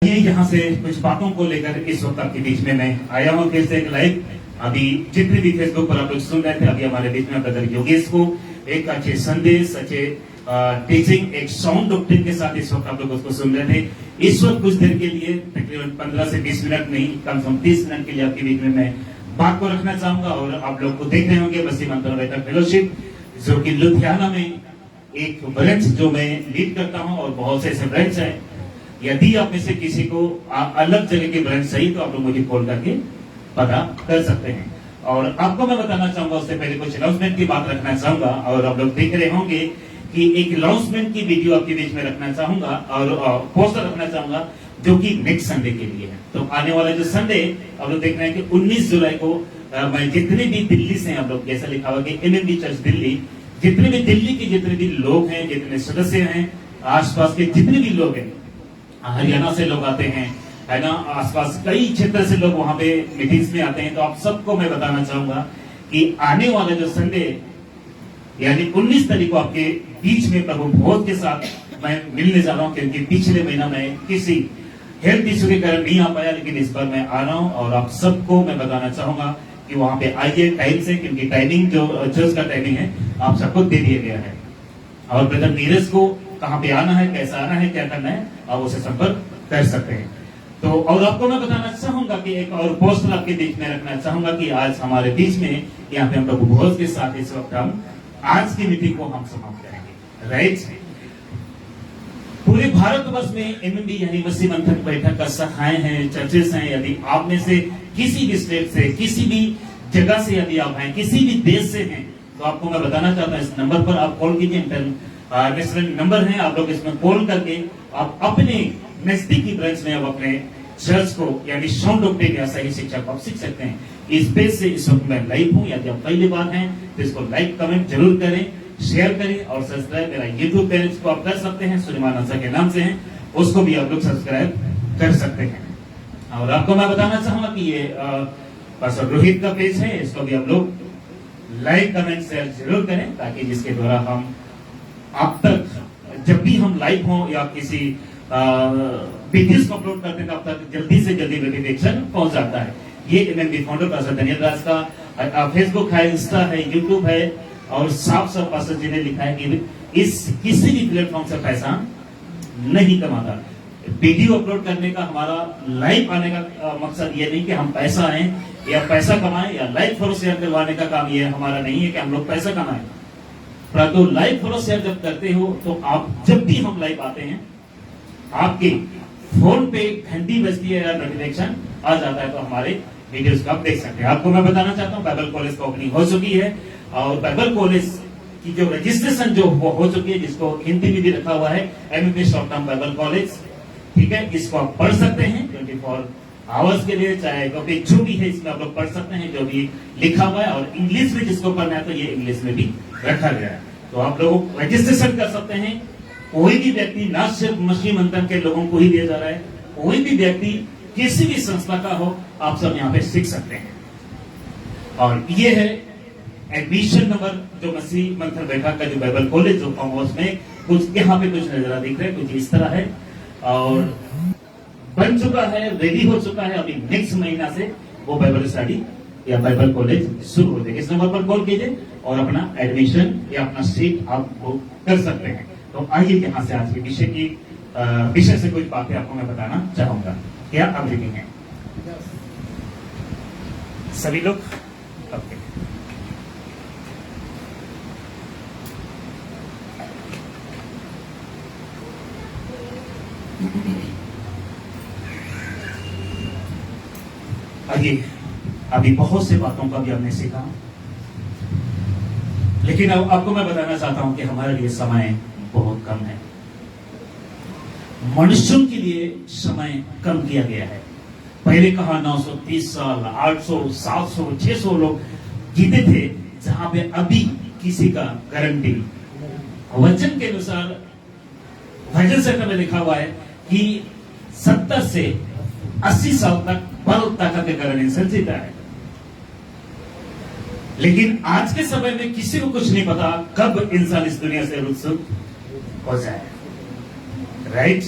ये यहाँ से कुछ बातों को लेकर इस वक्त आपके बीच में मैं आया हूँ फिर से एक लाइव। अभी जितने भी फेसबुक पर आप लोग सुन रहे थे, अभी हमारे बीच में ब्रदर योगेश को एक अच्छे संदेश, अच्छे टीचिंग, एक साउंड डॉक्ट्रिन के साथ इस वक्त आप लोग उसको सुन रहे थे। इस वक्त कुछ देर के लिए तकरीबन 15 से 20 मिनट नहीं, कम से कम 30 मिनट के लिए आपके बीच में मैं बात को रखना चाहूंगा। और आप लोग को देख रहे होंगे मसीह मंत्र बैठक फेलोशिप, जो कि लुधियाना में एक ब्रांच जो मैं लीड करता हूं, और बहुत से ऐसे ब्रांच है। यदि आप में से किसी को अलग जगह की ब्रांच चाहिए तो आप लोग मुझे कॉल करके पता कर सकते हैं। और आपको मैं बताना चाहूंगा, उससे पहले कुछ अनाउंसमेंट की बात रखना चाहूंगा। और आप लोग देख रहे होंगे कि एक अनाउंसमेंट की वीडियो आपके बीच में रखना चाहूंगा और पोस्टर रखना चाहूंगा, जो कि नेक्स्ट संडे के लिए है। तो आने वाला जो संडे आप लोग देख रहे हैं कि 19 जुलाई को मैं जितने भी दिल्ली से आप लोग, जैसा लिखा हुआ कि एमएमबी चर्च दिल्ली, जितने भी दिल्ली के जितने भी लोग हैं, जितने सदस्य हैं, आसपास के जितने भी लोग हैं, हरियाणा से लोग आते हैं, है ना, आसपास कई क्षेत्र से लोग वहां पे मीटिंग्स में आते हैं। तो आप सबको मैं बताना चाहूंगा कि आने वाला जो संडे यानी 19 तारीख को आपके बीच में प्रभु भोज के साथ मैं मिलने जा रहा हूं, क्योंकि पिछले महीना में किसी हेल्थ इश्यू के कारण नहीं आ पाया, लेकिन इस बार मैं आ रहा हूं। और आप सबको मैं बताना चाहूंगा कि वहां पे आइए टाइम से, क्योंकि टाइमिंग जो चर्च का टाइमिंग है आप सबको दे दिया गया है। और ब्रदर नीरज को कहां पे आना है, कैसा आना है, क्या करना है, आप उसे संपर्क कर सकते हैं। तो और आपको मैं बताना चाहूंगा कि एक और पोस्टर आपके बीच में रखना चाहूंगा कि आज हमारे बीच में यहाँ पे हम प्रभु भोज के साथ इस वक्त हम आज की मीटिंग को हम समाप्त करेंगे। राइट, पूरे भारतवर्ष में एमएमबी यानी मसीह मंथन बैठक का शाखाएं हैं, चर्चेस हैं। यदि आप में से किसी भी स्टेट से, किसी भी जगह से यदि आप हैं, किसी भी देश से हैं, तो आपको मैं बताना चाहता हूं इस नंबर पर आप कॉल कीजिए। नेशनल नंबर है, आप लोग इसमें कॉल करके आप अपने नजदीकी ब्रांच में आप अपने चर्च को यानी साउंड डॉक्ट्रिन या सही शिक्षा को आप सीख सकते हैं। इस बेस से इस वक्त मैं लाइव हूं। यदि आप पहली बार हैं तो इसको लाइक कमेंट जरूर करें, शेयर करें, और सब्सक्राइब मेरा यूट्यूब पेज को आप कर सकते हैं, सुलेमान अंसारी के नाम से है, उसको भी आप लोग सब्सक्राइब कर सकते हैं। और आपको मैं बताना चाहूंगा कि ये पास्टर रोहित का पेज है, इसको भी आप लोग लाइक कमेंट शेयर जरूर करें, ताकि जिसके द्वारा हम आप तक जब भी हम लाइव हो या किसी वीडियोस को अपलोड करते हैं, तब तक जल्दी से जल्दी नोटिफिकेशन पहुंच जाता है। ये एमएमबी फाउंडर पास्टर दनियल राज का फेसबुक है, इंस्टा है, यूट्यूब है, और साफ साफ पास्टर जी ने लिखा है कि इस किसी भी प्लेटफॉर्म से पैसा नहीं कमाता। वीडियो अपलोड करने का, हमारा लाइव आने का मकसद ये नहीं कि हम पैसा आए या पैसा कमाएं, या लाइव फॉलो शेयर करवाने का काम ये हमारा नहीं है कि हम लोग पैसा कमाएं। परंतु लाइव फॉलो शेयर जब करते हो तो आप जब भी हम लाइव आते हैं, आपके फोन पे घंटी बजती है या नोटिफिकेशन आ जाता है, तो हमारे वीडियोस को आप देख सकते हैं। आपको मैं बताना चाहता हूँ बाइबल कॉलेज की ओपनिंग हो चुकी है, और बाइबल कॉलेज की जो रजिस्ट्रेशन जो हो चुकी है, जिसको हिंदी में भी रखा हुआ है MMB short term Bible college, ठीक है, इसको आप पढ़ सकते हैं 24 आवर्स के लिए, चाहे टॉपिक जो भी है इसमें आप लोग पढ़ सकते हैं, जो भी लिखा हुआ है। और इंग्लिश में जिसको पढ़ना है तो ये इंग्लिश में भी रखा गया है, तो आप लोग रजिस्ट्रेशन कर सकते हैं। कोई भी व्यक्ति, ना सिर्फ मसीह मंथन के लोगों को ही दिया जा रहा है, कोई भी व्यक्ति किसी भी संस्था का हो, आप सब यहाँ पे सीख सकते हैं। और ये है एडमिशन नंबर, जो मसीह मंथन बैठक का जो बाइबल कॉलेज जो फार्म हाउस में कुछ यहाँ पे कुछ नजर दिख रहा है, कुछ इस तरह है, और बन चुका है, रेडी हो चुका है। अभी नेक्स्ट महीना से वो बाइबल स्टडी या बाइबल कॉलेज शुरू हो जाएगा। इस नंबर पर कॉल कीजिए और अपना एडमिशन या अपना सीट आप बुक कर सकते हैं। तो आइए यहाँ से आज के विषय से कुछ बातें आपको मैं बताना चाहूंगा। क्या आप रेडी हैं सभी लोग? ओके, आइए। अभी बहुत से बातों का भी हमने सीखा, लेकिन अब आपको मैं बताना चाहता हूं कि हमारे लिए समय बहुत कम है। मनुष्यों के लिए समय कम किया गया है। पहले कहा 930 साल, 800, 700, 600 लोग जीते थे, जहां पे अभी किसी का गारंटी वचन के अनुसार भजन सेक्टर में लिखा हुआ है कि 70 से 80 साल तक बल ताकत के कारण इंसान जीता है। लेकिन आज के समय में किसी को कुछ नहीं पता कब इंसान इस दुनिया से रुखसत हो जाए। राइट,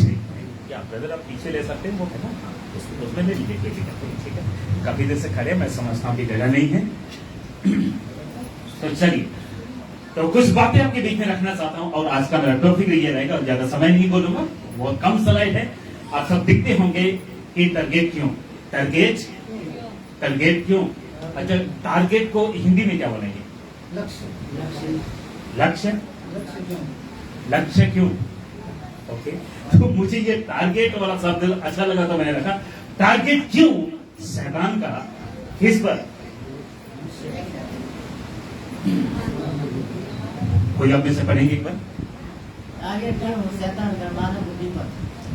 ब्रदर आप पीछे ले सकते हैं, वो है ना, उसमें ले लीजिए, कोई दिक्कत नहीं, ठीक है। काफी देर से खड़े, मैं समझता हूँ कि जगह नहीं है। तो चलिए, तो कुछ बातें आपके बीच में रखना चाहता हूँ, और आज का मेरा टॉपिक ये रहेगा, और ज्यादा समय नहीं बोलूंगा, बहुत कम स्लाइड है। आप सब दिखते होंगे कि टारगेट क्यों, टारगेट क्यों। अच्छा, टारगेट को हिंदी में क्या बोलेंगे? लक्ष्य क्यों? ओके, तो मुझे ये टारगेट वाला शब्द अच्छा लगा, तो मैंने रखा टारगेट क्यों शैतान का किस पर? कोई आप में से पढ़ेंगे एक बार? टारगेट क्यों शैतान का मानव बुद्धि पर।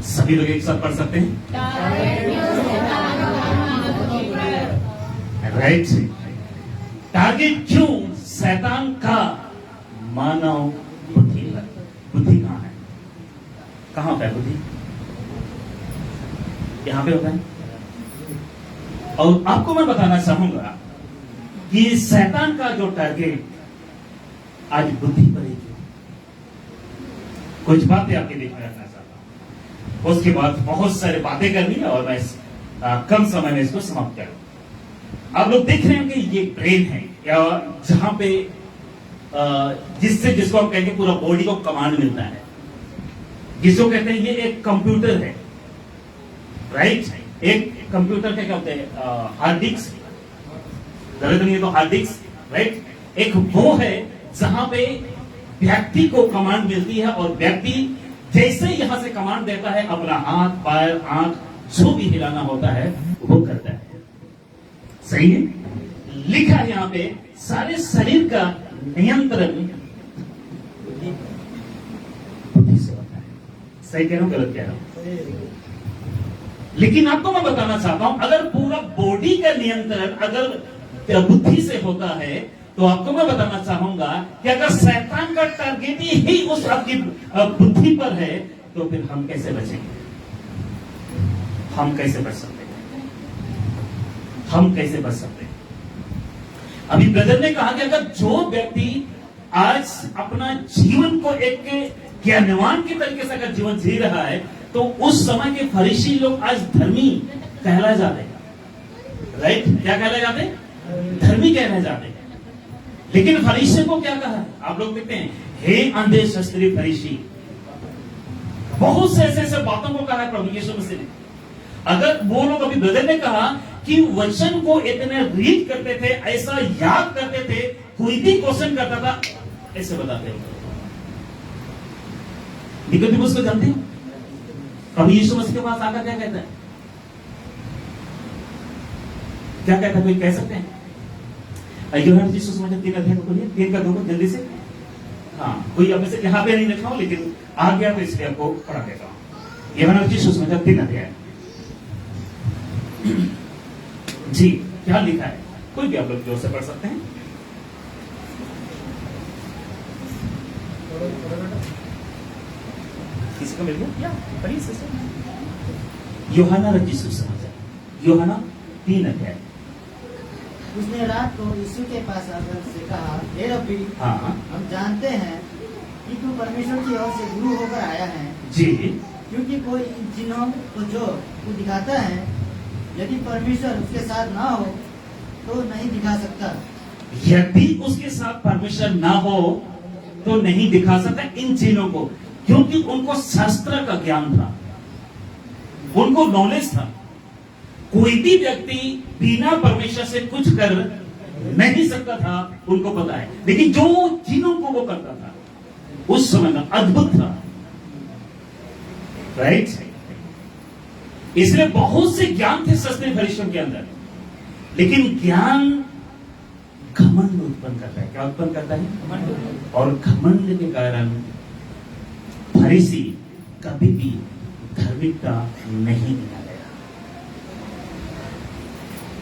सभी लोग एक साथ पढ़ सकते हैं? राइट। टारगेट क्यों शैतान का मानव बुद्धि पर? बुद्धि कहां है? कहां पे बुद्धि? यहां पे होता है। और आपको मैं बताना चाहूंगा कि शैतान का जो टारगेट आज बुद्धि पर ही, कुछ बातें आपके बीच में रखना चाहता हूं, उसके बाद बहुत सारी बातें करनी है, और मैं कम समय में इसको समाप्त करूं। आप लोग देख रहे हैं कि ये ब्रेन है, या जहां पे जिसको हम कहेंगे पूरा बॉडी को कमांड मिलता है, जिसको कहते हैं ये एक कंप्यूटर है, राइट। एक कंप्यूटर क्या कहते हैं? हार्ड डिस्क, गलत नहीं है तो हार्ड डिस्क, राइट। एक वो है जहां पे व्यक्ति को कमांड मिलती है, और व्यक्ति जैसे यहां से कमांड देता है, अपना हाथ, पैर, आंख जो भी हिलाना होता है वो करता है। सही है? लिखा है यहां पे सारे शरीर का नियंत्रण बुद्धि से होता है। सही कह रहा हूं, गलत कह रहा हूं? लेकिन आपको मैं बताना चाहता हूं, अगर पूरा बॉडी का नियंत्रण अगर बुद्धि से होता है, तो आपको मैं बताना चाहूंगा कि अगर शैतान का टारगेट ही उस आपकी बुद्धि पर है, तो फिर हम कैसे बचेंगे? हम कैसे बच सकते हैं? हम कैसे बच सकते हैं? अभी ब्रदर ने कहा कि अगर जो व्यक्ति आज अपना जीवन को एक ज्ञानवान के तरीके से अगर जीवन जी रहा है, तो उस समय के फरीसी लोग आज धर्मी कहलाए जाते हैं, राइट। क्या कहलाए जाते हैं? धर्मी कहलाए जाते हैं। लेकिन फरीसी को क्या कहा? आप लोग देखते हैं, हे अंधे शास्त्री फरीसी, बहुत से ऐसे बातों को कहा है प्रभु यीशु मसीह ने। अगर वो लोग, अभी ब्रदर ने कहा कि वचन को इतने रीड करते थे, ऐसा याद करते थे, कोई भी क्वेश्चन करता था ऐसे बताते हो। निकोदेमुस को जानते हो? प्रभु यीशु मसीह के पास आकर क्या कहता है? क्या कहता है? कोई कह सकते हैं? यूहन्ना रचित सुसमाचार 3 अध्याय को खोलिए, 3 का 2 को जल्दी से। हाँ, कोई अब से यहाँ पे नहीं लिखा हूं, लेकिन आ गया तो इसलिए आपको पढ़ा देता हूं। यूहन्ना रचित सुसमाचार 3 अध्याय जी, क्या लिखा है? कोई भी आप लोग जोर से पढ़ सकते हैं। किसी को मिल गया? पढ़िए से। यूहन्ना रचित सुसमाचार, यूहन्ना 3 अध्याय। उसने रात को यीशु के पास आकर से कहा, हे रब्बी, हम जानते हैं कि तू परमेश्वर की ओर से गुरु होकर आया है जी, क्योंकि कोई इन चिन्हों को जो तू दिखाता है, यदि परमेश्वर उसके साथ ना हो तो नहीं दिखा सकता। यदि उसके साथ परमेश्वर ना हो तो नहीं दिखा सकता इन चिन्हों को, क्योंकि उनको शास्त्र का ज्ञान था, उनको नॉलेज था। कोई भी व्यक्ति बिना परमेश्वर से कुछ कर नहीं सकता था, उनको पता है। लेकिन जो चिन्हों को वो करता था उस समय में अद्भुत था, राइट। इसलिए बहुत से ज्ञान थे शास्त्रीय फरीसियों के अंदर, लेकिन ज्ञान घमंड उत्पन्न करता है। क्या उत्पन्न करता है? और घमंड के कारण फरीसी कभी भी धार्मिकता नहीं दिखाया।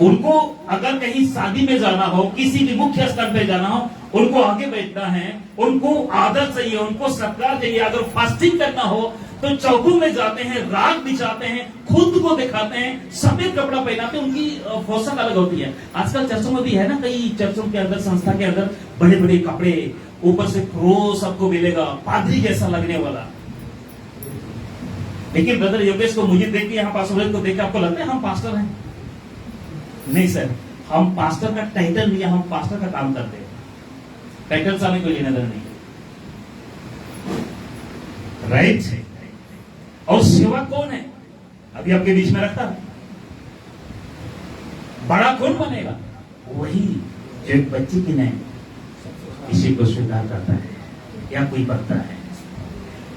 उनको अगर कहीं शादी में जाना हो, किसी भी मुख्य स्थल पे जाना हो, उनको आगे बैठना है, उनको आदर चाहिए, उनको सत्कार चाहिए। अगर फास्टिंग करना हो तो चौकों में जाते हैं, राग बिछाते हैं, खुद को दिखाते हैं, सफेद कपड़ा पहनाते हैं, उनकी पोशाक अलग होती है। आजकल चर्चों में भी है ना, कई चर्चों के अंदर, संस्था के अंदर बड़े बड़े कपड़े, ऊपर से क्रॉस आपको मिलेगा, पादरी जैसा लगने वाला। लेकिन ब्रदर योगेश को मुझे देख के, यहाँ पास्टर को देख के आपको लगता है हम पास्टर हैं? नहीं सर, हम पास्टर का टाइटल नहीं, हम पास्टर का काम करते हैं। टाइटल से हमें कोई लेना देना नहीं, राइट? और सेवा कौन है अभी आपके बीच में रखता है? बड़ा कौन बनेगा? वही जो एक बच्चे की नहीं किसी को स्वीकार करता है या कोई बनता है।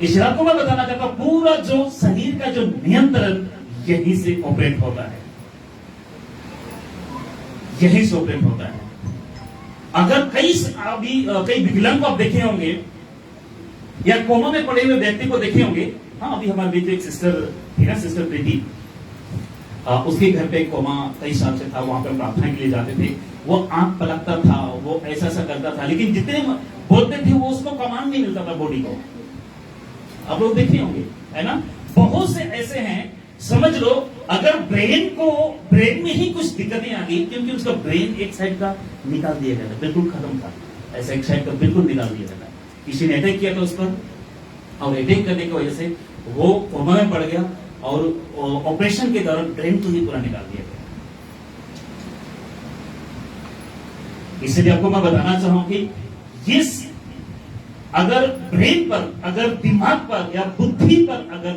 इस रात को मैं बताना चाहता हूं, पूरा जो शरीर का जो नियंत्रण यहीं से ऑपरेट होता है, यहीं से ऑपरेट होता है। अगर कई विकलांग को आप देखे होंगे या कोमा में पड़े हुए व्यक्ति को देखे होंगे। हाँ, अभी हमारे बीच एक सिस्टर थी ना, सिस्टर प्रीति, उसके घर पे कोमा कई साल से था, वहां पे प्रार्थना के लिए जाते थे। वो आंख पलकता था, वो ऐसा ऐसा करता था, लेकिन जितने बोलते थे वो उसको कमांड नहीं मिलता था बॉडी को। आप लोग देखे होंगे, है ना? बहुत से ऐसे हैं, समझ लो अगर ब्रेन में ही कुछ दिक्कतें आ गई, क्योंकि उसका ब्रेन एक साइड का निकाल दिया गया था, बिल्कुल खत्म था, ऐसा एक साइड का बिल्कुल निकाल दिया गया था। किसी ने अटैक किया था उस पर, और अटैक करने की वजह से वो कोमा में पड़ गया, और ऑपरेशन के दौरान ब्रेन को ही पूरा निकाल दिया गया। इसलिए आपको मैं बताना चाहूं कि अगर ब्रेन पर, अगर दिमाग पर या बुद्धि पर अगर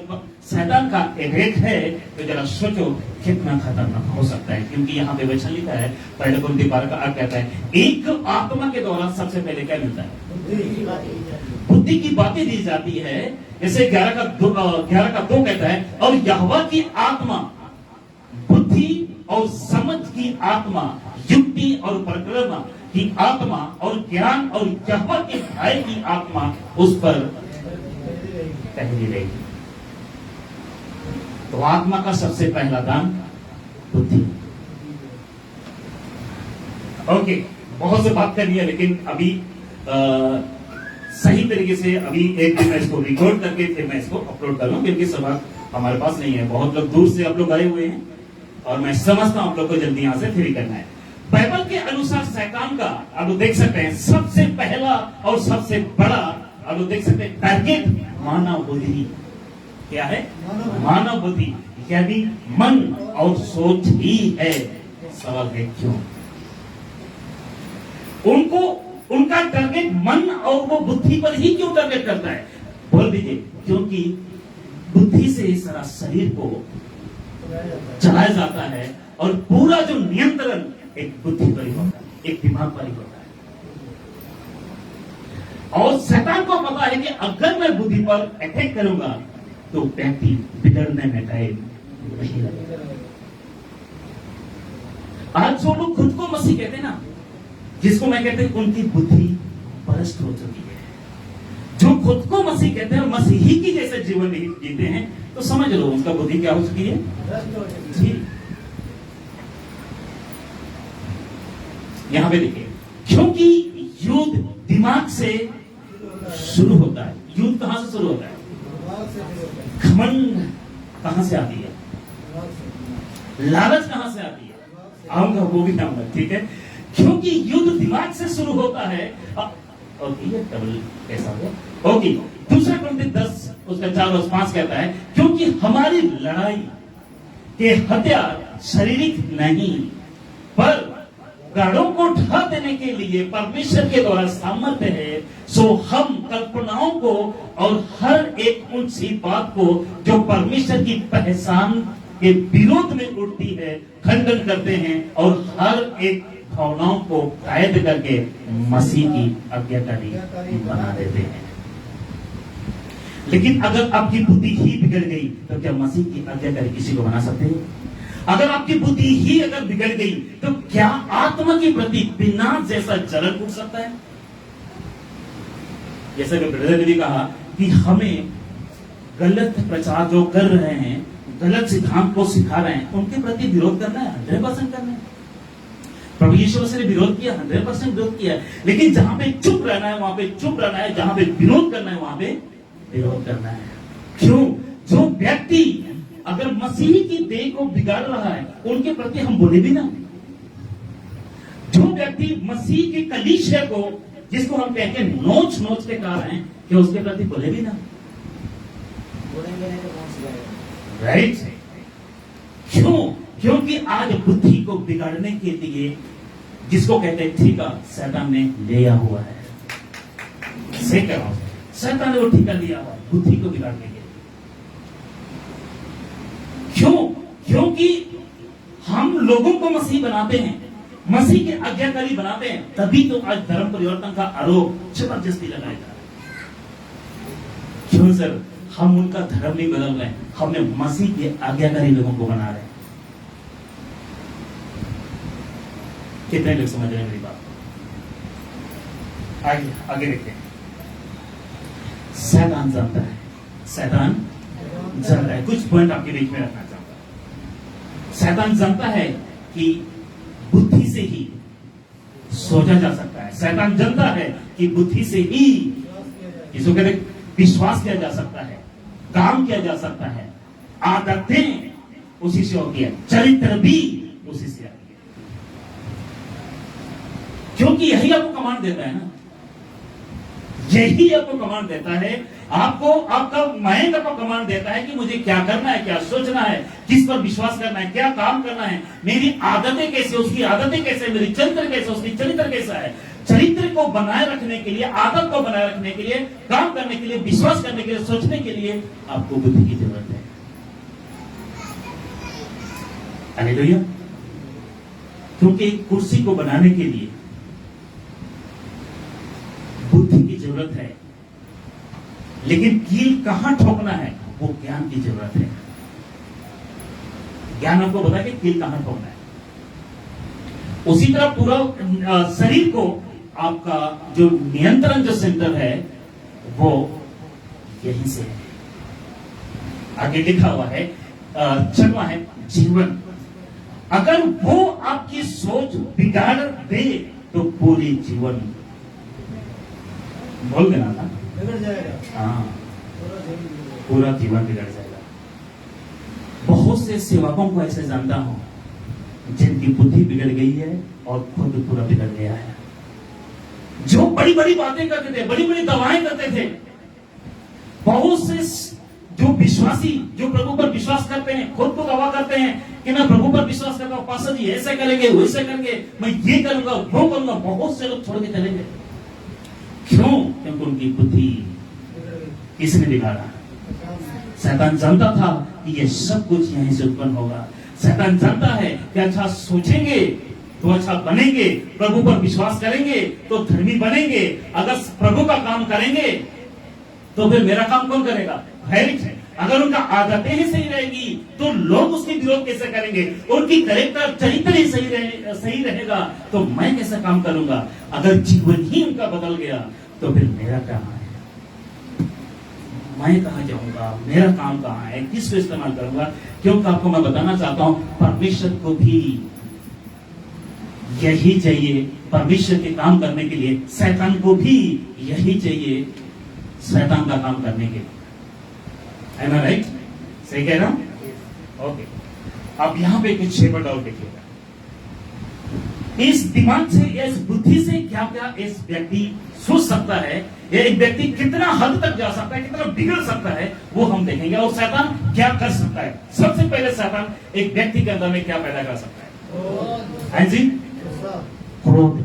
शैतान का अटैक है, तो जरा सोचो कितना खतरनाक हो सकता है। क्योंकि यहाँ पे वचन लिखा है, पहले कुरिन्थी 12 का 8 कहता है, एक आत्मा के द्वारा सबसे पहले क्या मिलता है? बुद्धि की बातें दी जाती है। जैसे 11 का 2 कहता है, और यहोवा की आत्मा बुद्धि और समझ की आत्मा, युक्ति और पराक्रम की आत्मा और ज्ञान और यहोवा के भय की आत्मा उस पर पहली रहेगी। तो आत्मा का सबसे पहला दान बुद्धि। ओके, बहुत से बात कर लिया, लेकिन अभी सही तरीके से अभी एक दिन मैं इसको रिकॉर्ड करके फिर मैं इसको अपलोड कर लूं, क्योंकि समय हमारे पास नहीं है। बहुत लोग दूर से आप लोग आए हुए हैं, और मैं समझता हूं आप लोग को जल्दी यहां से फ्री करना है। बाइबल के अनुसार शैतान का आप लोग देख सकते हैं, सबसे पहला और सबसे बड़ा आप लोग देख सकते हैं टारगेट मानव बुद्धि। क्या है? मानव बुद्धि, यानी मन और सोच ही है। सवाल है क्यों उनका टारगेट मन और वो बुद्धि पर ही क्यों टारगेट करता है? बोल दीजिए। क्योंकि बुद्धि से सारा शरीर को चलाया जाता है, और पूरा जो नियंत्रण एक बुद्धि पर ही होता है, एक दिमाग पर ही होता है। और शैतान को पता है कि अगर मैं बुद्धि पर अटैक करूंगा तो व्यक्ति बिगड़ने में टाइम नहीं लगेगा। आज जो लोग खुद को मसीह कहते हैं ना, जिसको मैं कहते हैं उनकी बुद्धि भ्रष्ट हो चुकी है। जो खुद को मसीह कहते हैं और मसीही की जैसे जीवन जीते हैं, तो समझ लो उनका बुद्धि क्या हो चुकी है जी। यहां पे देखिए, क्योंकि युद्ध दिमाग से शुरू होता है। युद्ध कहां से शुरू होता है? घमंड कहां से आती है? लालच कहां से आती है? आऊंगा, वो भी आऊंगा, ठीक है। क्योंकि युद्ध दिमाग से शुरू होता है। ओके, डबल कैसा हो? ओके, दूसरा कुरिन्थी 10 उसका 4 और 5 कहता है, क्योंकि हमारी लड़ाई के हथियार शारीरिक नहीं, पर गढ़ों को ढा देने के लिए परमेश्वर के द्वारा सामर्थ्य है। सो हम कल्पनाओं को और हर एक ऊंची बात को जो परमेश्वर की पहचान के विरोध में उठती है खंडन करते हैं, और हर एक भावनाओं को कैद करके मसीह की आज्ञाकारी बना देते हैं। लेकिन अगर आपकी बुद्धि ही बिगड़ गई तो क्या मसीह की आज्ञाकारी किसी को बना सकते हैं? अगर आपकी बुद्धि ही अगर बिगड़ गई तो क्या आत्मा के प्रति बिना जैसा जलन उठ सकता है? जैसा कि ब्रदर ने भी कहा कि हमें गलत प्रचार जो कर रहे हैं, गलत सिद्धांत को सिखा रहे हैं, उनके प्रति विरोध करना है, 100% करना है। प्रभु यीशु मसीह ने विरोध किया, 100% विरोध किया। लेकिन जहां पे चुप रहना है वहां पे चुप रहना है, जहां पे विरोध करना है वहां पे विरोध करना है। क्यों? जो व्यक्ति अगर मसीह की देह को बिगाड़ रहा है, उनके प्रति हम बोले भी ना। जो व्यक्ति मसीह के कलीसिया को, जिसको हम कहते हैं नोच नोच के कहा रहे हैं, कि उसके प्रति बोले भी ना। बोलेंगे नहीं तो कौन राइट। क्यों? क्योंकि आज बुद्धि को बिगाड़ने के लिए, जिसको कहते हैं ठेका, शैतान ने लिया हुआ है। सही कह रहा हूं, शैतान ने वो ठेका लिया हुआ है बुद्धि को बिगाड़ने के लिए। क्यों? क्योंकि हम लोगों को मसीह बनाते हैं, मसीह के आज्ञाकारी बनाते हैं, तभी तो आज धर्म परिवर्तन का आरोप जबरदस्ती लगाया जा रहा है। क्यों सर? हम उनका धर्म नहीं बदल रहे, हमने मसीह के आज्ञाकारी लोगों को बना रहे हैं। कितने लोग समझ रहे हैं मेरी बात? आगे आगे देखते हैं। शैतान जानता है, शैतान जानता है, कुछ पॉइंट आपके बीच में रखना चाहता हूं। शैतान जानता है कि बुद्धि से ही सोचा जा सकता है। शैतान जानता है कि बुद्धि से ही इसको कहते हैं विश्वास किया जा सकता है, काम किया जा सकता है, आदतें उसी से होती है, चरित्र भी उसी से आती है। क्योंकि यही आपको कमांड देता है ना, यही आपको कमांड देता है, आपको आपका माइंड आपको कमांड देता है कि मुझे क्या करना है, क्या सोचना है, किस पर विश्वास करना है, क्या काम करना है, मेरी आदतें कैसे, उसकी आदतें कैसे, मेरी चरित्र कैसे, उसकी चरित्र कैसा है। चरित्र को बनाए रखने के लिए, आदत को बनाए रखने के लिए, काम करने के लिए, विश्वास करने के लिए, सोचने के लिए आपको बुद्धि की जरूरत है। हालेलुया। क्योंकि कुर्सी को बनाने के लिए बुद्धि की जरूरत है, लेकिन कील कहां ठोकना है वो ज्ञान की जरूरत है। ज्ञान आपको बता कि कील कहां ठोकना है। उसी तरह पूरा शरीर को आपका जो नियंत्रण जो सेंटर है वो यहीं से है। आगे लिखा हुआ है, 6वां है जीवन। अगर वो आपकी सोच बिगाड़ दे तो पूरी जीवन बोल देना था, बिगड़ जाएगा। हाँ, पूरा जीवन बिगड़ जाएगा। बहुत से सेवकों को ऐसे जानता हूं जिनकी बुद्धि बिगड़ गई है और खुद पूरा बिगड़ गया है। जो बड़ी बड़ी बातें करते थे, बड़ी बड़ी दवाएं करते थे, बहुत से जो विश्वासी, जो प्रभु पर विश्वास करते हैं, खुद को दवा करते हैं कि मैं प्रभु पर विश्वास करता हूं, पास्टर जी ऐसे करेंगे, वैसे करेंगे, मैं ये करूंगा, वो करूंगा। बहुत से लोग छोड़ के चले गए। क्यों? क्योंकि उनकी बुद्धि किसने बिगाड़ा? शैतान जानता था कि ये सब कुछ यहीं से उत्पन्न होगा। शैतान जानता है कि अच्छा सोचेंगे तो अच्छा बनेंगे, प्रभु पर विश्वास करेंगे तो धर्मी बनेंगे, अगर प्रभु का काम करेंगे तो फिर मेरा काम कौन करेगा? है। अगर उनका आदतें ही सही रहेगी तो लोग उसके विरोध कैसे करेंगे? उनकी चरित्र ही सही रहेगा तो मैं कैसे काम करूंगा? अगर जीवन ही उनका बदल गया तो फिर मेरा क्या है? मैं कहां जाऊंगा? मेरा काम कहां है? किसको इस्तेमाल करूंगा? क्योंकि आपको मैं बताना चाहता हूं, परमेश्वर को भी यही चाहिए। परमेश्वर के काम करने के लिए शैतान को भी यही चाहिए, शैतान का काम करने के लिए। है ना? राइट? सही कह रहा हूं? ओके। अब यहां पे कुछ 6 और देखिएगा। इस दिमाग से, इस बुद्धि से क्या क्या इस व्यक्ति सोच सकता है, या एक व्यक्ति कितना हद तक जा सकता है, कितना बिगड़ सकता है, वो हम देखेंगे। और शैतान क्या कर सकता है? सबसे पहले शैतान एक व्यक्ति के अंदर में क्या पैदा कर सकता है? है जी? क्रोध।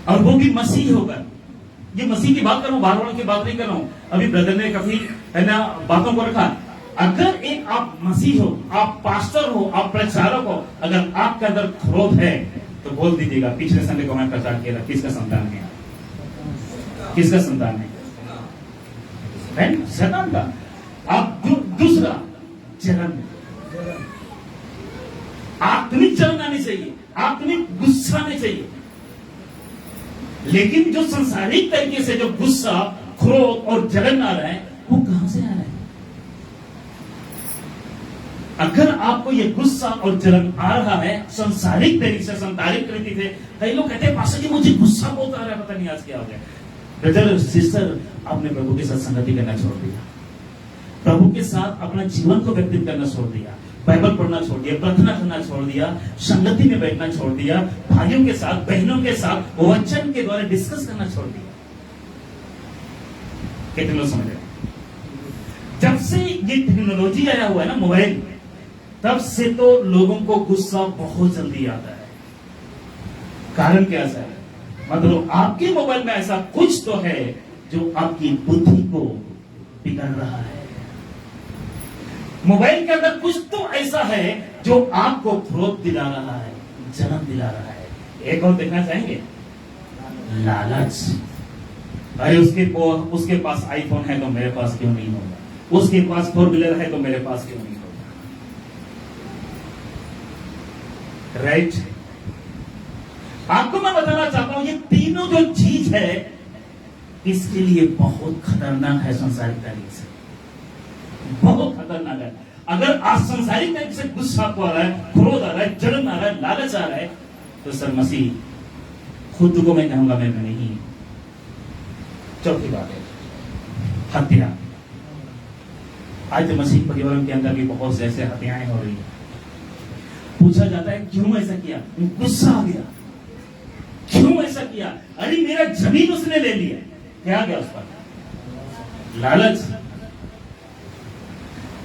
और वो भी मसीह होकर। ये मसीह की बात कर रहा हूं, बाहर वालों की बात नहीं कर रहा हूं। अभी ब्रदर ने काफी है ना बातों को रखा। अगर एक आप मसीह हो, आप पास्टर हो, आप प्रचारक हो, अगर आपके अंदर क्रोध है तो बोल दीजिएगा। पिछले संडे को मैं प्रचार किया था, किसका संतान है? किसका संतान है? शैतान का। आप दूसरा जलन, आत्मिक जलन आनी चाहिए, आत्मिक गुस्सा नहीं चाहिए। लेकिन जो संसारिक तरीके से जो गुस्सा, क्रोध और जलन आ रहा है, वो कहां से आ रहा है? अगर आपको ये गुस्सा और जलन आ रहा है संसारिक तरीके से, संसारिक तरीके से, कई लोग कहते हैं पास्टर जी मुझे गुस्सा बहुत आ रहा है, पता नहीं आज क्या हो गया। ब्रदर सिस्टर, आपने प्रभु के साथ संगति करना छोड़ दिया, प्रभु के साथ अपना जीवन को व्यतीत करना छोड़ दिया, बाइबल पढ़ना छोड़ दिया, प्रार्थना करना छोड़ दिया, संगति में बैठना छोड़ दिया, भाइयों के साथ, बहनों के साथ वचन के द्वारा डिस्कस करना छोड़ दिया। कितने लोग समझ रहे? जब से ये टेक्नोलॉजी आया हुआ है ना मोबाइल, तब से तो लोगों को गुस्सा बहुत जल्दी आता है। कारण क्या है? मतलब आपके मोबाइल में ऐसा कुछ तो है जो आपकी बुद्धि को बिगड़ रहा है। मोबाइल के अंदर कुछ तो ऐसा है जो आपको क्रोध दिला रहा है, जलन दिला रहा है। एक और देखना चाहेंगे, लालच। अरे उसके पास आईफोन है तो मेरे पास क्यों नहीं होगा, उसके पास 4 व्हीलर है तो मेरे पास क्यों नहीं होगा। राइट? आपको मैं बताना चाहता हूं, ये तीनों जो चीज है इसके लिए बहुत खतरनाक है। संसारिक तरीके से बहुत खतरनाक है। अगर आज संसारिक तरीके से गुस्सा आपको आ रहा है, क्रोध आ रहा है, जलन आ रहा है, लालच आ रहा है, तो सर मसीह खुद को मैं कहूंगा मैं नहीं। चौथी बात है हत्या। आज मसीह परिवार के अंदर भी बहुत से ऐसे हत्याएं हो रही है। पूछा जाता है क्यों ऐसा किया? गुस्सा आ गया, क्यों ऐसा किया? अरे मेरा जमीन उसने ले लिया, क्या आ गया उस पर? लालच।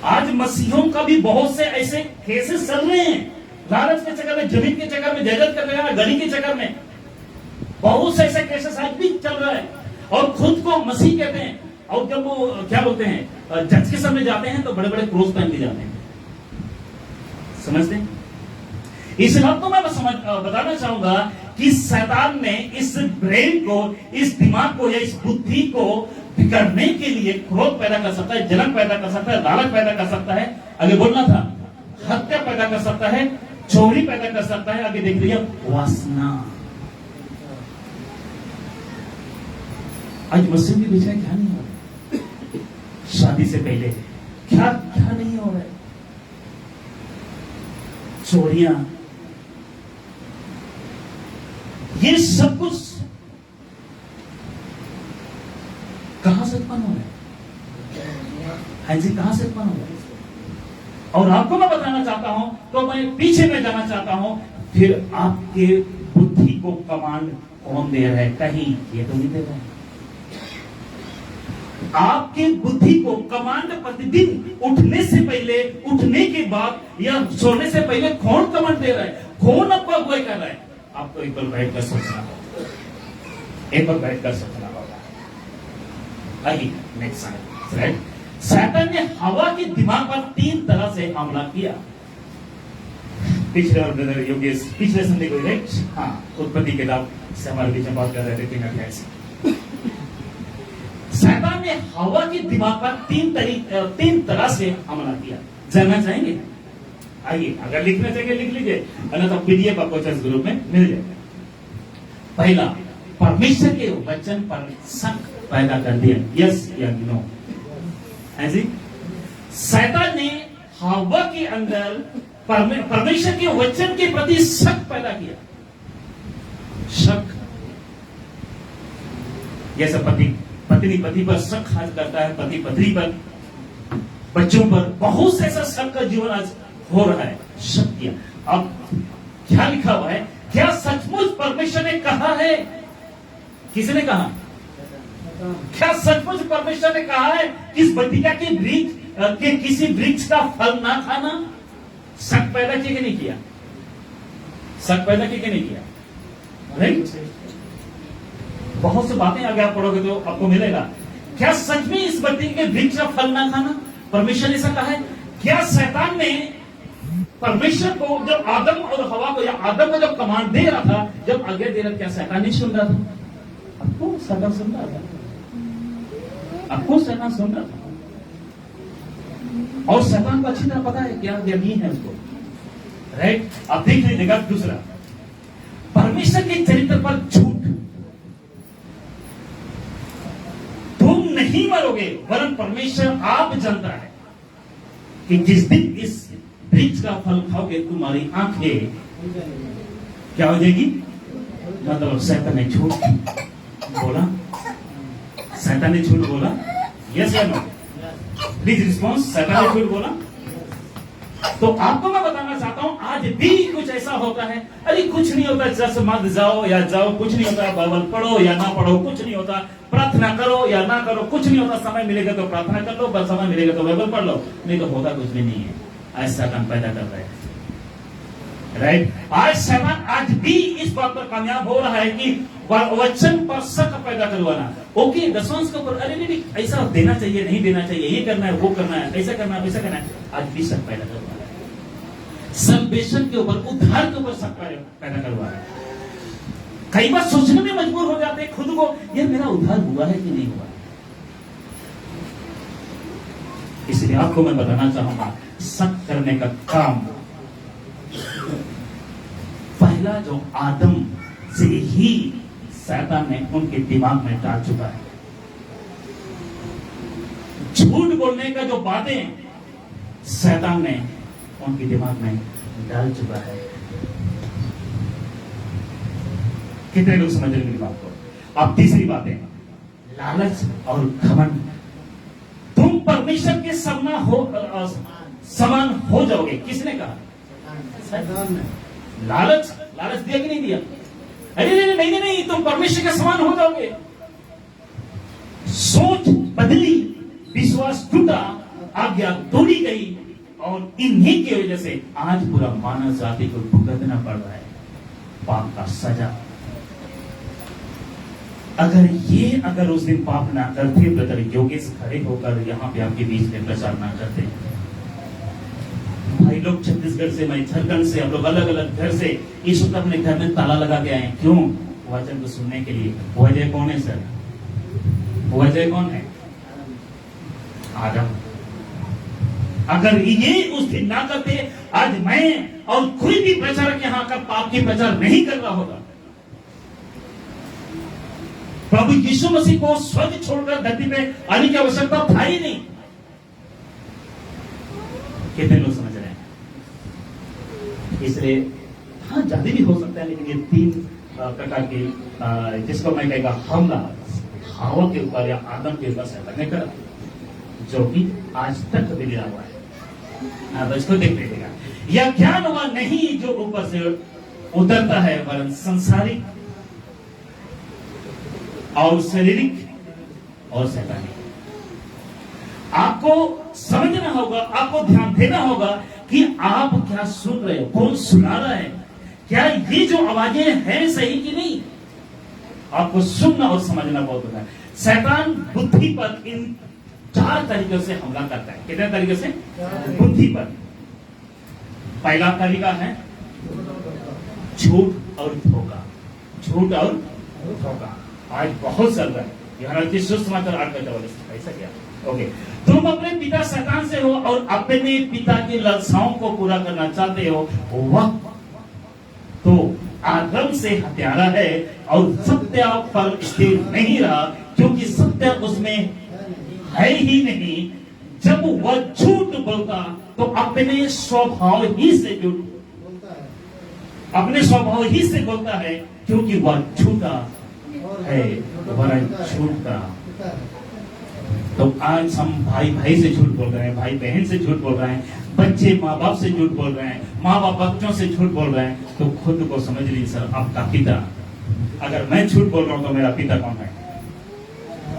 आज मसीहों का भी बहुत से ऐसे केसेस चल रहे हैं, लालच के चक्कर में, जमीन के चक्कर में, जायदाद के चक्कर में, गाड़ी के चक्कर में। बहुत से ऐसे केसेस आज भी चल रहा है और खुद को मसीह कहते हैं। और जब वो क्या बोलते हैं, जज के सामने जाते हैं तो बड़े बड़े क्रोस पहन के जाते हैं। समझते हैं? इस बात को मैं बताना चाहूंगा कि शैतान ने इस ब्रेन को, इस दिमाग को या इस बुद्धि को बिगड़ने के लिए क्रोध पैदा कर सकता है, जलन पैदा कर सकता है, लालच पैदा कर सकता है। आगे बोलना था, हत्या पैदा कर सकता है, चोरी पैदा कर सकता है। आगे देख लीजिए, वासना। आज मसीह के बीच में क्या नहीं हो रहा? शादी से पहले क्या क्या नहीं हो रहा है? चोरियां, ये सब कुछ कहां से उत्पन्न हो रहा है? हाँ जी, कहां से उत्पन्न हो रहा है? और आपको मैं बताना चाहता हूं, तो मैं पीछे में जाना चाहता हूं, फिर आपके बुद्धि को कमांड कौन दे रहा है? कहीं ये तो नहीं दे रहा है। आपकी बुद्धि को कमांड प्रतिदिन उठने से पहले, उठने के बाद या सोने से पहले कौन कमांड दे रहा है? कौन आपको अगुवाई कर रहा है? आपको एक बार बैठ कर सोचना होगा, एक बार बैठ कर सोचना होगा। आइए नेक्स्ट स्लाइड। शैतान ने हवा के दिमाग पर 3 तरह से हमला किया। पिछले और ब्रदर योगेश पिछले संडे को, राइट? हाँ, उत्पत्ति के किताब से हमारे बीच में बात कर रहे थे 3 अध्याय से। शैतान ने हवा के दिमाग पर 3 तरह से हमला किया। जानना चाहेंगे? आइए, अगर लिखना चाहिए लिख लीजिए, अन्यथा पीडीएफ आपको चर्च ग्रुप में मिल जाएगा। पहला, परमेश्वर के वचन पर शक पैदा कर दिया। यस या नो? ऐसी शैतान ने हवा के अंदर परमेश्वर के वचन के प्रति शक पैदा किया। शक, जैसे पत्नी पति पर शक आज करता है, पति पत्नी पर, बच्चों पर, बहुत से ऐसा शक का जीवन आज हो रहा है। शक किया। अब क्या लिखा हुआ है? क्या सचमुच परमेश्वर ने कहा है? किसने कहा? क्या सचमुच परमेश्वर ने कहा है कि इस बटिका के वृक्ष के किसी वृक्ष का फल ना खाना? शक पैदा किया कि नहीं किया? शक पैदा किया कि नहीं किया? राइट? बहुत सी बातें आगे आप पढ़ोगे तो आपको मिलेगा। क्या सच में इस बटिका के वृक्ष का फल ना खाना? परमेश्वर ने ऐसा कहा है? क्या शैतान ने परमेश्वर को जब आदम और हवा को, या आदम को जब कमांड दे रहा था, जब आज्ञा दे रहा था, क्या शैतान नहीं सुन रहा था? आपको शैतान सुन रहा था, आपको शैतान सुन रहा था। और शैतान को अच्छी तरह पता है क्या यकीन है उसको, राइट? अब देख लीजिएगा दूसरा, परमेश्वर के चरित्र पर झूठ। तुम नहीं मरोगे, वरन परमेश्वर आप जानता है कि जिस दिन इस वृक्ष का फल खाओगे तुम्हारी आंखें क्या हो जाएगी? मतलब शैतान ने झूठ बोला, शैतान ने झूठ बोला। यस या नो? Please response. शैतान ने झूठ बोला। तो आपको मैं बताना चाहता हूं, आज आज भी कुछ ऐसा होता है, अरे कुछ नहीं होता, जस मत जाओ या जाओ, कुछ नहीं होता, बाइबल पढ़ो या ना पढ़ो, कुछ नहीं होता, प्रार्थना करो या ना करो, कुछ नहीं होता, समय मिलेगा तो प्रार्थना कर लो, बस समय मिलेगा तो बाइबल पढ़ लो, नहीं तो होता कुछ भी नहीं है। ऐसा काम पैदा कर रहे हैं, राइट। आज शैतान आज भी इस बात पर कामयाब हो रहा है कि वचन पर शक पैदा करवाना। ओके, दशमांश के ऊपर अरे नहीं ऐसा देना चाहिए, नहीं देना चाहिए, ये करना है, वो करना है, ऐसा करना है, वैसा करना है, आज भी शक पैदा करवा रहा है। सल्वेशन के ऊपर, उद्धार के ऊपर शक पैदा करवा रहा है। कई बार सोचने में मजबूर हो जाते हैं खुद को, यार मेरा उद्धार हुआ है कि नहीं हुआ। इसलिए आपको मैं बताना चाहूंगा, शक करने का काम पहला जो आदम से ही शैतान ने उनके दिमाग में डाल चुका है। झूठ बोलने का जो बातें शैतान ने उनके दिमाग में डाल चुका है। कितने लोग समझ रहे मेरी बात को। अब तीसरी बात है लालच और घमंड। तुम परमेश्वर के समान हो जाओगे। किसने कहा? लालच दिया कि नहीं दिया? अरे नहीं, तुम परमेश्वर के समान हो जाओगे। सोच बदली, विश्वास टूटा, आज्ञा तोड़ी गई, और इन्हीं की वजह से आज पूरा मानव जाति को भुगतना पड़ रहा है पाप का सजा। अगर उस दिन पाप ना करते, ब्रदर योगेश खड़े होकर यहाँ पे आपके बीच में प्रचार ना करते, भाई लोग छत्तीसगढ़ से, मैं झारखंड से, हम लोग अलग अलग घर से इस वक्त अपने घर में ताला लगा के आए। क्यों? वचन को सुनने के लिए। वजह कौन है सर? वजह कौन है? आदम। अगर ये उस दिन ना करते, आज मैं और कोई भी प्रचारक यहाँ का पाप की प्रचार नहीं कर रहा होगा। प्रभु यीशु मसीह को स्वर्ग छोड़कर धरती पे आने की आवश्यकता था ही नहीं। कितने लोग समझ रहे हैं? इसलिए हाँ, ज्यादा भी हो सकता है, लेकिन ये तीन प्रकार की जिसको मैं कहेगा हमला हवा के ऊपर या आदम के ऊपर शैतान ने करा, जो कि आज तक बिगड़ा हुआ है। अब इसको देख लीजिएगा। यह ज्ञान हुआ नहीं जो ऊपर से उतरता है, वरन संसारिक और शारीरिक और शैतानी। आपको समझना होगा, आपको ध्यान देना होगा कि आप क्या सुन रहे हो, कौन सुना रहा है, क्या ये जो आवाजें हैं सही कि नहीं। आपको सुनना और समझना बहुत होता है। शैतान बुद्धि पर इन 4 तरीकों से हमला करता है। कितने तरीके से? बुद्धि पर। पहला तरीका है झूठ और धोखा। झूठ और धोखा आज बहुत चल रहा है। यूहन्ना सुसमाचार 8:44 ऐसा क्या? ओके, तुम अपने पिता शैतान से हो और अपने पिता की लालसाओं को पूरा करना चाहते हो। वह तो आदम से हत्यारा है और सत्य पर स्थिर नहीं रहा, क्योंकि सत्य उसमें है ही नहीं। जब वह झूठ बोलता तो अपने स्वभाव ही से बोलता है, क्योंकि वह झूठा है, वरन झूठा। तो आज हम भाई से झूठ बोल रहे हैं, भाई बहन से झूठ बोल रहे हैं, बच्चे माँ बाप से झूठ बोल रहे हैं, माँ बाप बच्चों से झूठ बोल रहे हैं। तो खुद को समझ लीजिए सर, आपका पिता, अगर मैं झूठ बोल रहा हूं तो मेरा पिता कौन है?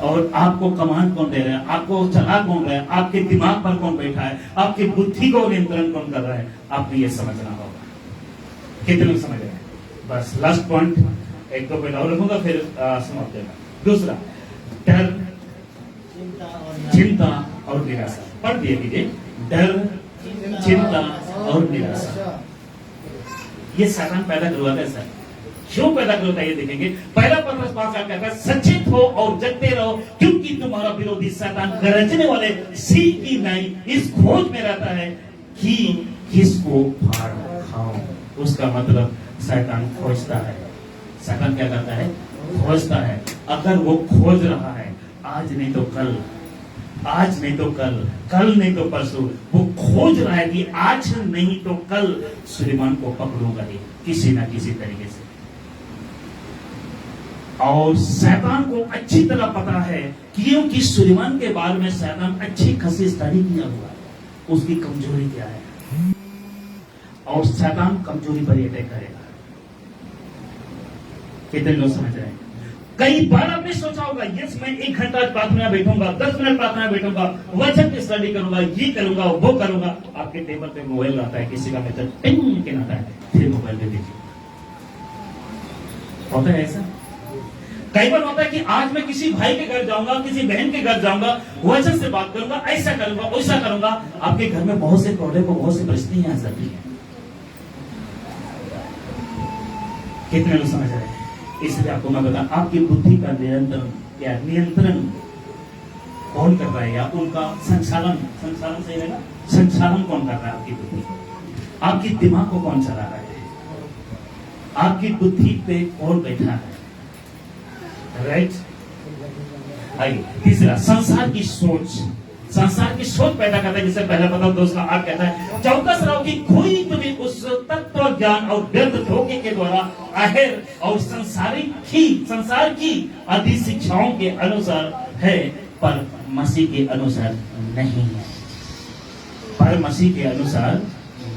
और आपको कमांड कौन दे रहा है? आपको चला कौन रहा है? आपके दिमाग पर कौन बैठा है? आपकी बुद्धि को नियंत्रण कौन कर रहा है? आपको ये समझना होगा। कितने लोग समझ रहे हैं? बस लास्ट पॉइंट, 1-2 पॉइंट और रखूंगा, फिर समाप्त होगा। दूसरा, डर, चिंता और निराशा। पढ़ दिए कीजिए, डर, चिंता और निराशा। ये शैतान पैदा करवाता है सर। क्यों पैदा करवाता है ये देखेंगे। पहला पत्रस 5:8 कहता है, सचेत हो और जगते रहो, क्योंकि तुम्हारा विरोधी शैतान गरजने वाले सिंह की नाई इस खोज में रहता है कि किसको फाड़ खाओ। उसका मतलब शैतान खोजता है। शैतान क्या करता है? खोजता है। अगर वो खोज रहा है, आज नहीं तो कल, आज नहीं तो कल, कल नहीं तो परसों, वो खोज रहा है कि आज नहीं तो कल सुलेमान को पकड़ूंगा ही किसी ना किसी तरीके से। और शैतान को अच्छी तरह पता है, क्योंकि सुलेमान के बारे में शैतान अच्छी खासी स्टडी किया हुआ है, उसकी कमजोरी क्या है। और शैतान कमजोरी पर अटैक करेगा। कितने लोग समझ रहे हैं? कई बार आपने सोचा होगा, यस मैं 1 घंटा प्रार्थना में बैठूंगा, 10 मिनट प्रार्थना में बैठूंगा, वचन की स्टडी करूंगा, ये करूंगा, वो करूंगा। आपके टेबल पे मोबाइल आता है, किसी का मैसेज टिंग के आता है, फिर मोबाइल पे देखिए। होता है ऐसा? कई बार होता है कि आज मैं किसी भाई के घर जाऊंगा, किसी बहन के घर जाऊंगा, वचन से बात करूंगा, ऐसा करूंगा, वैसा करूंगा। आपके घर में बहुत से प्रॉब्लम को, बहुत सी परिस्थितियां आ जाती है। कितने लोग समझ रहे हैं? इसलिए आपको मैं बता, आपकी बुद्धि का नियंत्रण कौन कर रहा है, या उनका संचालन सही रहेगा, संचालन कौन कर रहा है? आपकी बुद्धि, आपकी दिमाग को कौन चला रहा है? आपकी बुद्धि पे कौन बैठा है? राइट। आइए तीसरा, संसार की सोच पैदा करता है, जिसे पहला पता दोस्त का आठ कहता है। चौकस रहो कि कोई तुम्हें उस तत्व ज्ञान और व्यर्थ धोखे के द्वारा आहर और संसार की आदि शिक्षाओं के अनुसार है, पर मसीह के अनुसार नहीं है। पर मसीह के अनुसार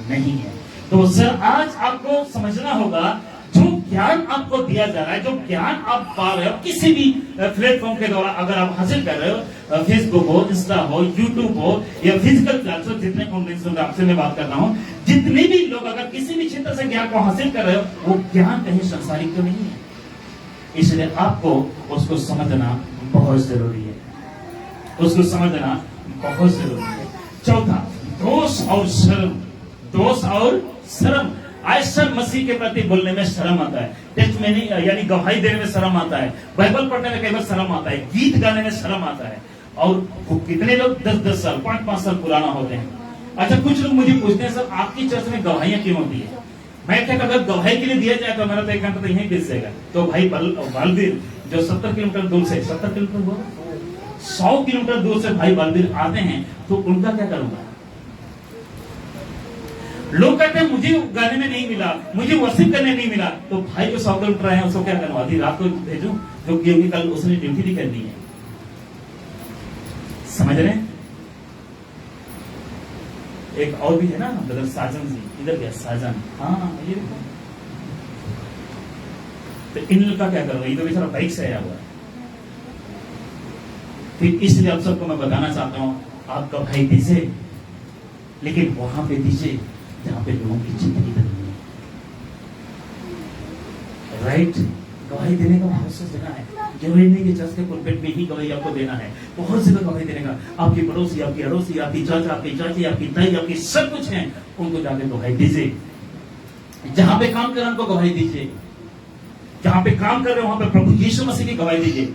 नहीं है। तो सर आज आपको समझना होगा, जो ज्ञान आपको दिया जा रहा है, जो ज्ञान आप पा रहे हो किसी भी प्लेटफॉर्म के द्वारा, अगर आप हासिल कर रहे हो, फेसबुक हो, इंस्टा हो, यूट्यूब हो, या फिजिकल क्लास हो, जितने कॉन्फ्रेंस आपसे मैं बात कर रहा हूं, जितने भी लोग अगर किसी भी क्षेत्र से ज्ञान को हासिल कर रहे हो, वो ज्ञान कहीं संसारिक तो नहीं है। इसलिए आपको उसको समझना बहुत जरूरी है, उसको समझना बहुत जरूरी है। चौथा, दोष और शर्म। आज सब मसीह के प्रति बोलने में शर्म आता है, टेस्ट में नहीं, यानी गवाही देने में शर्म आता है, बाइबल पढ़ने में कई बार शर्म आता है, गीत गाने में शर्म आता है। और कितने लोग 10-10 साल 5-5 साल पुराना होते हैं। अच्छा, कुछ लोग मुझे पूछते हैं, सर आपकी चर्च में गवाहियां क्यों होती है? मैं क्या, अगर गवाही के लिए दिया जाए तो मेरा तो 1 घंटा तो यहीं बीत जाएगा। तो भाई बालवीर जो 70 किलोमीटर दूर से 70 किलोमीटर हुआ 100 किलोमीटर दूर से भाई बालवीर आते हैं, तो उनका क्या करूंगा? लोग कहते हैं मुझे गाने में नहीं मिला, मुझे वर्शिप करने नहीं मिला, तो भाई जो 100 किलोमीटर है उसको क्या करवा दी, रात को भेजूं, जो क्योंकि कल उसने ड्यूटी भी करनी है। समझ रहे हैं? एक और भी है ना ब्रदर साजन जी, इधर गया साजन, हाँ ये तो इन लोग का क्या करोगे? ये तो बेचारा बाइक से आया हुआ है। फिर इसलिए आप सबको मैं बताना चाहता हूं, आप गवाही दीजिए, लेकिन वहां पे दीजिए जहां पे लोगों की जिंदगी बदलनी है। राइट। गवाही देने का बहुत सा जगह है, जरूरी नहीं कि चर्च के पुलपिट में ही गवाही आपको देना है, बहुत जगह गवाही देने का। आपकी पड़ोसी, आपकी अड़ोसी, आपकी चाचा, आपकी चाची, आपकी ताई, आपकी सब कुछ है, उनको जाके गवाही दीजिए। जहां पे काम कर रहे हैं उनको गवाही दीजिए, जहां पे काम कर रहे हो वहां पे प्रभु यीशु मसीह की गवाही दीजिए।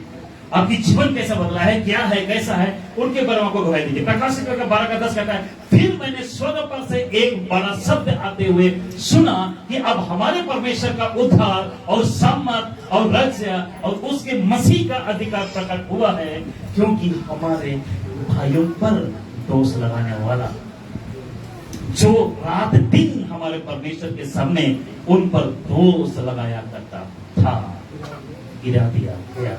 आपकी जीवन कैसा बदला है, क्या है, कैसा है, उनके बारे में आपको गवाही दीजिए। प्रकाशित 12:10 कहता है, फिर मैंने स्वर्ग पर से एक बड़ा शब्द आते हुए सुना कि अब हमारे परमेश्वर का उद्धार और सामर्थ और राज्य और उसके मसीह का अधिकार प्रकट हुआ है, क्योंकि हमारे भाइयों पर दोष लगाने वाला जो रात दिन हमारे परमेश्वर के सामने उन पर दोष लगाया करता था, गिरा दिया गया।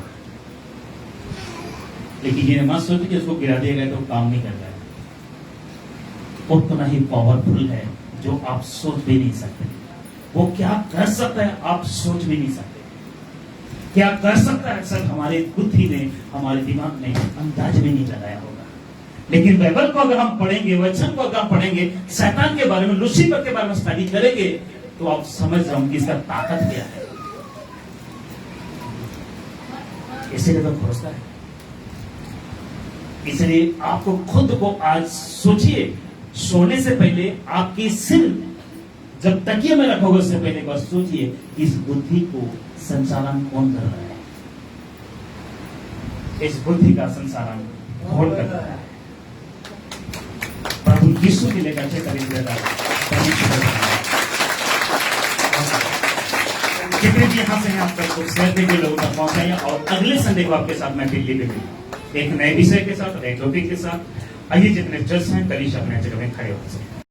लेकिन ये मत सोच कि उसको गिरा दिया गया तो काम नहीं कर रहा है। उतना ही पावरफुल है जो आप सोच भी नहीं सकते। वो क्या कर सकता है आप सोच भी नहीं सकते। क्या कर सकता है सर हमारे बुद्धि ने, हमारे दिमाग ने अंदाज भी नहीं लगाया होगा। लेकिन बाइबल को अगर हम पढ़ेंगे, वचन को अगर हम पढ़ेंगे, शैतान के बारे में, लूसीफर के बारे में स्टडी करेंगे, तो आप समझ रहे होंगे इसका ताकत क्या है। इसीलिए तो खोजता है। इसलिए आपको खुद को आज सोचिए, सोने से पहले आपकी सिर जब तकिए में रखोगे उससे पहले बस सोचिए, इस बुद्धि को संचालन कौन कर रहा है। इस बुद्धि का संचालन कौन कर रहा है? प्रभु यीशु के लिए अच्छे करेंगे। जितने भी यहां से हैं आप सबको शेयर देंगे, लोगों तक पहुंचाइए। और अगले संडे को आपके साथ मैं दिल्ली में मिलूंगा एक नए विषय के साथ, नए टॉपिक के साथ। आइए जितने जज हैं कलीसिया अपने जगह में खड़े हो सकते हैं।